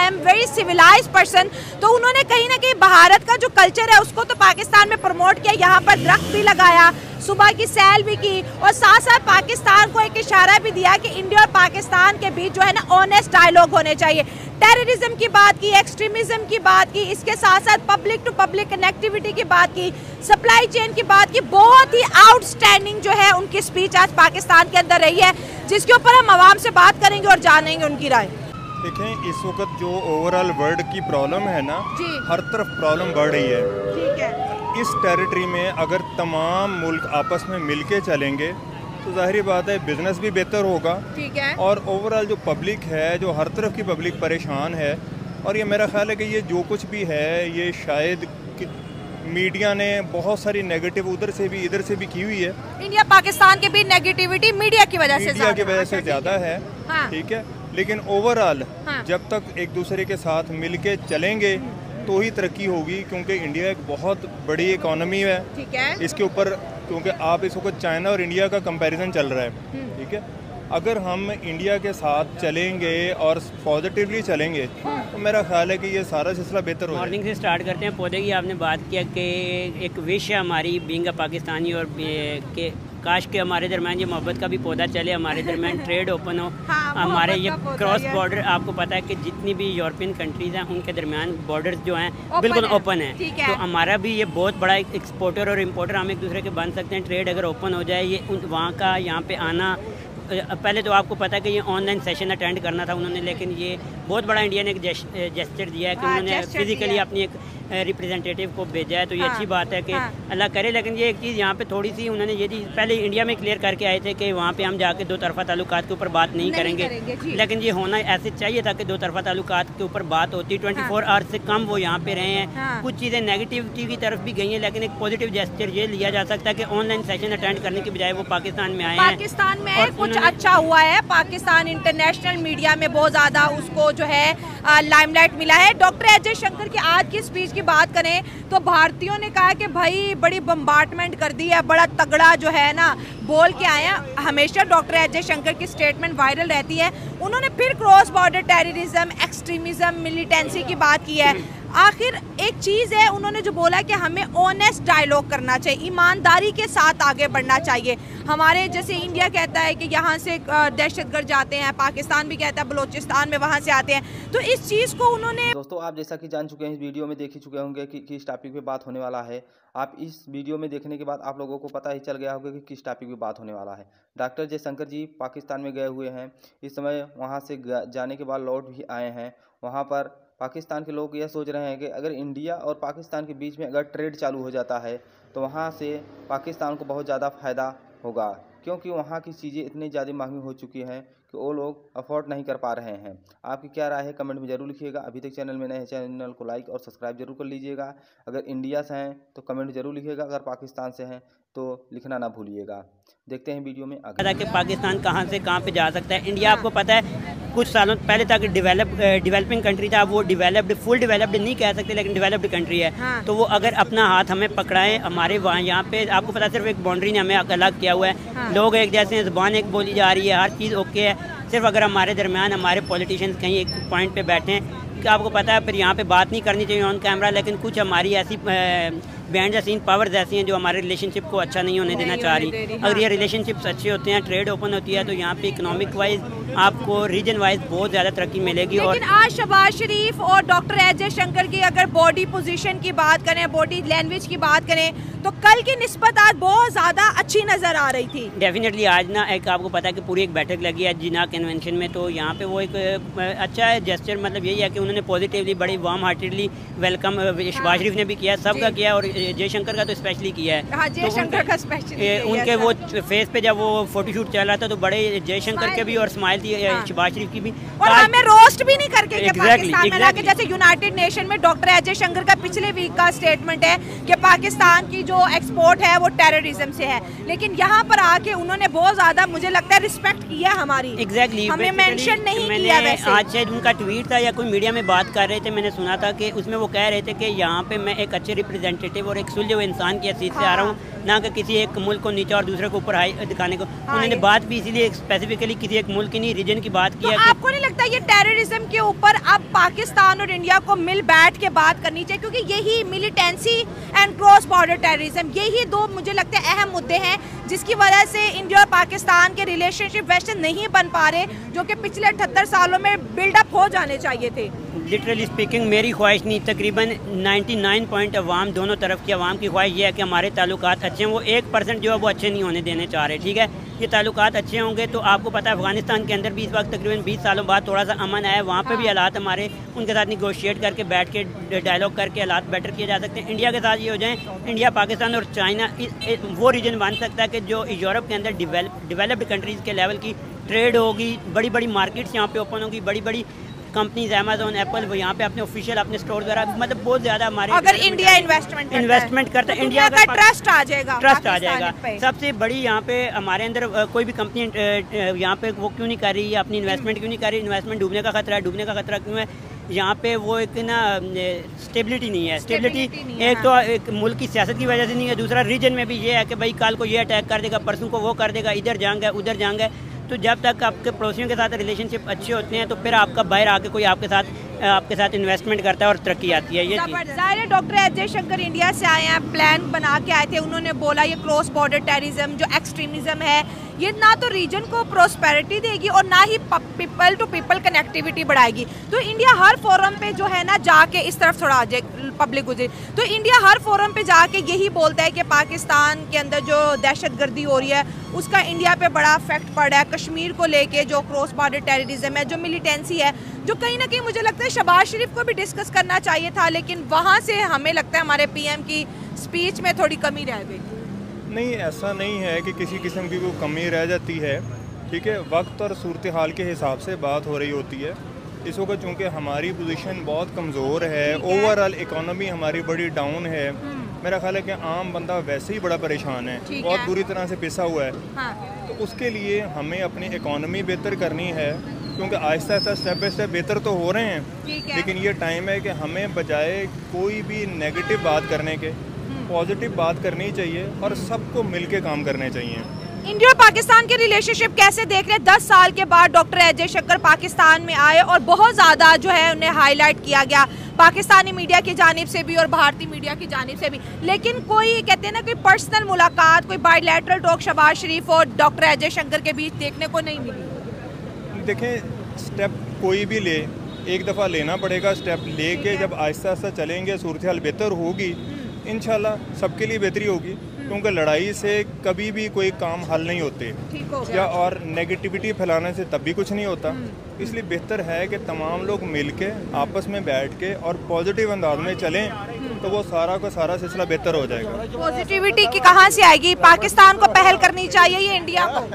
I am very civilized person. तो उन्होंने कहीं ना कहीं भारत का जो कल्चर है उसको तो पाकिस्तान में प्रमोट किया, यहाँ पर दरख्त भी लगाया, सुबह की सैल भी की, और साथ साथ पाकिस्तान को एक इशारा भी दिया कि इंडिया और पाकिस्तान के बीच जो है ना ऑनेस्ट डायलॉग होने चाहिए। टेररिज्म की बात की, एक्सट्रीमिज्म की बात की, इसके साथ साथ पब्लिक टू पब्लिक कनेक्टिविटी की बात की, सप्लाई चेन की बात की। बहुत ही आउटस्टैंडिंग जो है उनकी स्पीच आज पाकिस्तान के अंदर रही है, जिसके ऊपर हम आवाम से बात करेंगे और जानेंगे उनकी राय। देखें, इस वक्त जो ओवरऑल वर्ल्ड की प्रॉब्लम है ना, हर तरफ प्रॉब्लम बढ़ रही है। ठीक है। इस टेरिटरी में अगर तमाम मुल्क आपस में मिलके चलेंगे तो जाहिर बात है बिजनेस भी बेहतर होगा। ठीक है। और ओवरऑल जो पब्लिक है, जो हर तरफ की पब्लिक परेशान है, और ये मेरा ख्याल है कि ये जो कुछ भी है ये शायद मीडिया ने बहुत सारी नेगेटिव उधर से भी इधर से भी की हुई है। इंडिया पाकिस्तान के बीच नेगेटिविटी मीडिया की वजह से ज़्यादा है। हाँ। ठीक है, लेकिन ओवरऑल हाँ। जब तक एक दूसरे के साथ मिलके चलेंगे तो ही तरक्की होगी, क्योंकि इंडिया एक बहुत बड़ी इकोनॉमी है। ठीक है। इसके ऊपर क्योंकि आप इस वक्त चाइना और इंडिया का कंपैरिजन चल रहा है। ठीक है, अगर हम इंडिया के साथ चलेंगे और पॉजिटिवली चलेंगे तो मेरा ख्याल है कि ये सारा सिलसिला बेहतर होगा। मॉर्निंग से स्टार्ट करते हैं। पौधे की आपने बात किया कि एक विश है हमारी बीइंग अ पाकिस्तानी, और के काश के हमारे दरमियान ये मोहब्बत का भी पौधा चले, हमारे दरमियान ट्रेड ओपन हो। हाँ, हमारे ये क्रॉस बॉर्डर, आपको पता है कि जितनी भी यूरोपियन कंट्रीज़ हैं उनके दरमियान बॉर्डर्स जो हैं बिल्कुल ओपन है। तो हमारा भी ये बहुत बड़ा एक्सपोर्टर और इम्पोर्टर हम एक दूसरे के बन सकते हैं। ट्रेड अगर ओपन हो जाए, ये वहाँ का यहाँ पे आना, पहले तो आपको पता है कि ये ऑनलाइन सेशन अटेंड करना था उन्होंने, लेकिन ये बहुत बड़ा इंडिया ने एक जेस्चर दिया है कि उन्होंने फिजिकली अपनी एक रिप्रेजेंटेटिव को भेजा है। तो ये अच्छी बात है कि अल्लाह करे। लेकिन ये एक चीज़ यहाँ पे थोड़ी सी उन्होंने ये चीज़ पहले इंडिया में क्लियर करके आए थे कि वहाँ पे हम जाके दो तरफा ताल्लुकात के ऊपर बात नहीं करेंगे। लेकिन ये होना ऐसे चाहिए था कि दो तरफा ताल्लुकात के ऊपर बात होती। 24 आवर्स से कम वो यहाँ पे रहे हैं। कुछ चीज़ें नेगेटिविटी की तरफ भी गई हैं, लेकिन एक पॉजिटिव जेस्चर ये लिया जा सकता है कि ऑनलाइन सेशन अटेंड करने की बजाय वो पाकिस्तान में आए हैं। पाकिस्तान में कुछ अच्छा हुआ है, पाकिस्तान इंटरनेशनल मीडिया में बहुत ज़्यादा उसको जो है लाइमलाइट मिला है। डॉक्टर एस जयशंकर की आज की स्पीच की बात करें तो भारतीयों ने कहा कि भाई बड़ी बम्बार्टमेंट कर दी है, बड़ा तगड़ा जो है ना बोल के आए हैं। हमेशा डॉक्टर एस जयशंकर की स्टेटमेंट वायरल रहती है। उन्होंने फिर cross border terrorism, extremism, militancy की बात की है। आखिर एक चीज़ है, उन्होंने जो बोला कि हमें ऑनेस्ट डायलॉग करना चाहिए, ईमानदारी के साथ आगे बढ़ना चाहिए। हमारे जैसे इंडिया कहता है कि यहाँ से दहशतगर्द जाते हैं, पाकिस्तान भी कहता है बलूचिस्तान में वहाँ से आते हैं। तो इस चीज़ को उन्होंने, दोस्तों आप जैसा कि जान चुके हैं, इस वीडियो में देख ही चुके होंगे कि किस टॉपिक पे बात होने वाला है। आप इस वीडियो में देखने के बाद आप लोगों को पता ही चल गया होगा कि किस टॉपिक पे बात होने वाला है। डॉक्टर जयशंकर जी पाकिस्तान में गए हुए हैं, इस समय वहाँ से जाने के बाद लौट भी आए हैं। वहाँ पर पाकिस्तान के लोग यह सोच रहे हैं कि अगर इंडिया और पाकिस्तान के बीच में अगर ट्रेड चालू हो जाता है तो वहाँ से पाकिस्तान को बहुत ज़्यादा फ़ायदा होगा, क्योंकि वहाँ की चीज़ें इतनी ज़्यादा महंगी हो चुकी हैं कि वो लोग अफोर्ड नहीं कर पा रहे हैं। आपकी क्या राय है कमेंट में ज़रूर लिखिएगा। अभी तक चैनल में नए हैं, चैनल को लाइक और सब्सक्राइब जरूर कर लीजिएगा। अगर इंडिया से हैं तो कमेंट जरूर लिखिएगा, अगर पाकिस्तान से हैं तो लिखना ना भूलिएगा। देखते हैं वीडियो में आगे। कि पाकिस्तान कहाँ से कहाँ पे जा सकता है। इंडिया आपको पता है कुछ सालों पहले तक डेवलपिंग कंट्री था, वो फुल डेवलप्ड नहीं कह सकते, लेकिन डेवलप्ड कंट्री है। तो वो अगर अपना हाथ हमें पकड़ाएं, हमारे वहाँ यहाँ पे आपको पता सिर्फ एक बाउंड्री ने हमें अलग किया हुआ है। लोग एक जैसे, ज़ुबान एक बोली जा रही है, हर चीज़ ओके है। सिर्फ अगर हमारे दरमियान हमारे पॉलिटिशियंस कहीं एक पॉइंट पे बैठें कि आपको पता है फिर यहाँ पे बात नहीं करनी चाहिए ऑन कैमरा, लेकिन कुछ हमारी ऐसी बिहाइंड द सीन पावर्स ऐसी हैं जो हमारे रिलेशनशिप को अच्छा नहीं होने देना चाह रही। अगर ये रिलेशनशिप्स अच्छे होते हैं, ट्रेड ओपन होती है, तो यहाँ पे इकोनॉमिक वाइज आपको रीजन वाइज बहुत ज़्यादा तरक्की मिलेगी। लेकिन आज शहबाज शरीफ और डॉक्टर एस जयशंकर की अगर बॉडी पोजीशन की बात करें, बॉडी लैंग्वेज की बात करें, तो कल की निस्बत आज बहुत ज़्यादा अच्छी नज़र आ रही थी। डेफिनेटली आज ना एक आपको पता है कि पूरी एक बैठक लगी है जिना कन्वेंशन में, तो यहाँ पे वो एक अच्छा है जेस्चर, मतलब यही है कि उन्होंने पॉजिटिवली बड़ी वार्म हार्टेडली वेलकम शहबाज शरीफ ने भी किया, सबका किया, और जयशंकर का तो स्पेशली किया है। जयशंकर का स्पेशली उनके वो फेस पे जब वो फोटोशूट चल रहा था तो बड़े जयशंकर के भी और स्माइल थी शहबाज शरीफ की भी, और हमें रोस्ट भी नहीं करके पाकिस्तान में लाके, जैसे यूनाइटेड नेशन में डॉक्टर एस जयशंकर का पिछले वीक का स्टेटमेंट है कि पाकिस्तान की जो एक्सपोर्ट है वो टेररिज्म से है, लेकिन यहाँ पर आके उन्होंने बहुत ज्यादा मुझे लगता है रिस्पेक्ट किया हमारी। एग्जैक्टली हमें मेंशन नहीं किया। वैसे आज शायद उनका ट्वीट था या कोई मीडिया में बात कर रहे थे, मैंने सुना था कि उसमें वो कह रहे थे कि यहाँ पे मैं एक अच्छे रिप्रेजेंटेटिव और एक सुलझे हुए इंसान की हैसियत से आ रहा हूँ, ना कि किसी एक मुल्क को नीचा और दूसरे को ऊपर हाई दिखाने को। उन्होंने बात भी इसीलिए स्पेसिफिकली किसी एक मुल्क की नहीं, रीजन की बात किया। तो आपको नहीं लगता ये टेररिज्म के ऊपर अब पाकिस्तान और इंडिया को मिल बैठ के बात करनी चाहिए, क्योंकि यही militancy and cross border terrorism, यही दो मुझे लगता है अहम मुद्दे हैं जिसकी वजह से इंडिया और पाकिस्तान के रिलेशनशिप वैसे नहीं बन पा रहे, जो कि पिछले 78 सालों में बिल्डअप हो जाने चाहिए थे। लिटरली स्पीकिंग मेरी ख्वाहिश नहीं, तकरीबन 99 पॉइंट अवाम, दोनों तरफ की अवाम की ख्वाहिश ये है कि हमारे ताल्लुकात अच्छे हैं। वो 1% जो है वो अच्छे नहीं होने देने चाह रहे, ठीक है। ये ताल्लुकात अच्छे होंगे तो आपको पता है अफगानिस्तान के अंदर भी इस वक्त तकरीबन 20 सालों बाद थोड़ा सा अमन आया है, वहाँ पे भी हालात हमारे उनके साथ निगोशिएट करके बैठ के डायलॉग करके हालात बेटर किए जा सकते हैं। इंडिया के साथ ये हो जाए, इंडिया पाकिस्तान और चाइना वो रीजन बन सकता है कि जो यूरोप के अंदर डेवलप्ड कंट्रीज़ के लेवल की ट्रेड होगी, बड़ी बड़ी मार्केट्स यहाँ पे ओपन होगी, बड़ी बड़ी कंपनीज अमेजोन, एप्पल, वो यहाँ पे अपने ऑफिशियल अपने स्टोर वगैरह, मतलब बहुत ज़्यादा हमारे अगर इंडिया इन्वेस्टमेंट करता है, इंडिया का ट्रस्ट आ जाएगा। सबसे बड़ी यहाँ पे हमारे अंदर कोई भी कंपनी यहाँ पे वो क्यों नहीं कर रही है, अपनी इन्वेस्टमेंट क्यों नहीं कर रही? इन्वेस्टमेंट डूबने का खतरा है। डूबने का खतरा क्यों है? यहाँ पे वो एक ना स्टेबिलिटी नहीं है। स्टेबिलिटी एक तो एक मुल्क की सियासत की वजह से नहीं है, दूसरा रीजन में भी ये है कि भाई कल को ये अटैक कर देगा, परसों को वो कर देगा, इधर जाएंगे उधर जाएंगे। तो जब तक आपके पड़ोसियों के साथ रिलेशनशिप अच्छे होते हैं तो फिर आपका बाहर आके कोई आपके साथ इन्वेस्टमेंट करता है और तरक्की आती है। ये ज़ाहिर डॉक्टर अजय शंकर इंडिया से आए हैं, प्लान बना के आए थे, उन्होंने बोला ये क्रॉस बॉर्डर टेररिज्म जो एक्सट्रीमिज्म है ये ना तो रीजन को प्रोस्पेरिटी देगी और ना ही पीपल टू पीपल कनेक्टिविटी बढ़ाएगी। तो इंडिया हर फोरम पे जो है ना जाके इस तरफ थोड़ा आ जाए पब्लिक गुजरे, तो इंडिया हर फोरम पे जाके यही बोलता है कि पाकिस्तान के अंदर जो दहशतगर्दी हो रही है उसका इंडिया पे बड़ा इफेक्ट पड़ रहा है। कश्मीर को लेके जो क्रॉस बॉर्डर टेररिज्म है, जो मिलिटेंसी है, जो कहीं ना कहीं मुझे लगता है शहबाज शरीफ को भी डिस्कस करना चाहिए था, लेकिन वहाँ से हमें लगता है हमारे पीएम की स्पीच में थोड़ी कमी रह गई। नहीं, ऐसा नहीं है कि किसी किस्म की कोई कमी रह जाती है, ठीक है। वक्त और सूरत हाल के हिसाब से बात हो रही होती है। इस वक्त चूँकि हमारी पोजीशन बहुत कमज़ोर है, ओवरऑल इकोनॉमी हमारी बड़ी डाउन है, मेरा ख्याल है कि आम बंदा वैसे ही बड़ा परेशान है, बहुत बुरी तरह से पिसा हुआ है। तो उसके लिए हमें अपनी इकोनॉमी बेहतर करनी है, क्योंकि Aahista Aahista step by step बेहतर तो हो रहे हैं, लेकिन ये टाइम है कि हमें बजाय कोई भी नेगेटिव बात करने के पॉजिटिव बात करनी चाहिए और सबको मिलके काम करने चाहिए। इंडिया और पाकिस्तान के रिलेशनशिप कैसे देख रहे हैं? 10 साल के बाद डॉक्टर अजय शंकर पाकिस्तान में आए और बहुत ज़्यादा जो है उन्हें हाईलाइट किया गया पाकिस्तानी मीडिया की जानिब से भी और भारतीय मीडिया की जानिब से भी, लेकिन कोई कहते हैं ना कोई पर्सनल मुलाकात, कोई बायलैटरल टॉक शहबाज शरीफ और डॉक्टर अजय शंकर के बीच देखने को नहीं मिली। देखें, स्टेप कोई भी ले, एक दफ़ा लेना पड़ेगा। स्टेप लेके जब आहिस्ता आहिस्ता चलेंगे, सूरत हाल बेहतर होगी, इंशाल्लाह सबके लिए बेहतरी होगी, क्योंकि लड़ाई से कभी भी कोई काम हल नहीं होते या और नेगेटिविटी फैलाने से तब भी कुछ नहीं होता। इसलिए बेहतर है कि तमाम लोग मिलके आपस में बैठ के और पॉजिटिव अंदाज में चलें, तो वो सारा का सारा सिलसिला बेहतर हो जाएगा। पॉजिटिविटी की कहाँ से आएगी? पाकिस्तान को पहल करनी चाहिए या इंडिया को?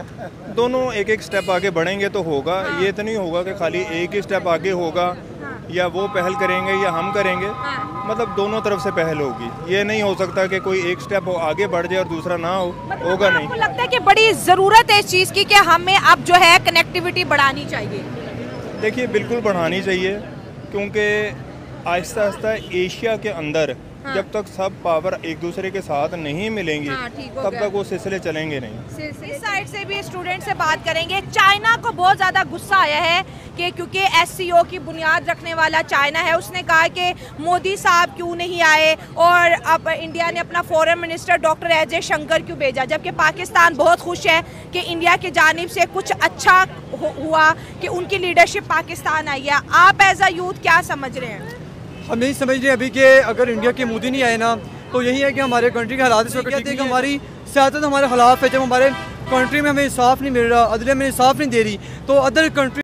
दोनों एक एक स्टेप आगे बढ़ेंगे तो होगा। ये तो नहीं होगा कि खाली एक ही स्टेप आगे होगा या वो पहल करेंगे या हम करेंगे, मतलब दोनों तरफ से पहल होगी। ये नहीं हो सकता कि कोई एक स्टेप हो आगे बढ़ जाए और दूसरा ना हो, होगा नहीं। आपको लगता है कि बड़ी ज़रूरत है इस चीज़ की कि हमें अब जो है कनेक्टिविटी बढ़ानी चाहिए? देखिए, बिल्कुल बढ़ानी चाहिए, क्योंकि आहिस्ता आहिस्ता एशिया के अंदर जब तक सब पावर एक दूसरे के साथ नहीं मिलेंगी तब तक वो सिलसिले चलेंगे नहीं। इस साइड से भी स्टूडेंट से बात करेंगे। चाइना को बहुत ज़्यादा गुस्सा आया है कि क्योंकि SCO की बुनियाद रखने वाला चाइना है, उसने कहा कि मोदी साहब क्यों नहीं आए और अब इंडिया ने अपना foreign minister doctor Ajay Shankar क्यों भेजा, जबकि पाकिस्तान बहुत खुश है कि इंडिया की जानिब से कुछ अच्छा हुआ कि उनकी लीडरशिप पाकिस्तान आई है। आप एज अ यूथ क्या समझ रहे हैं? हम यही समझ रहे हैं अभी कि अगर इंडिया के मोदी नहीं आए ना तो यही है कि हमारे कंट्री के हालात इस वक्त कहते हैं कि हमारी सियासत हमारे खिलाफ है। जब हमारे कंट्री में हमें इंसाफ नहीं मिल रहा, अदलिया में इंसाफ नहीं दे रही, तो अदर कंट्री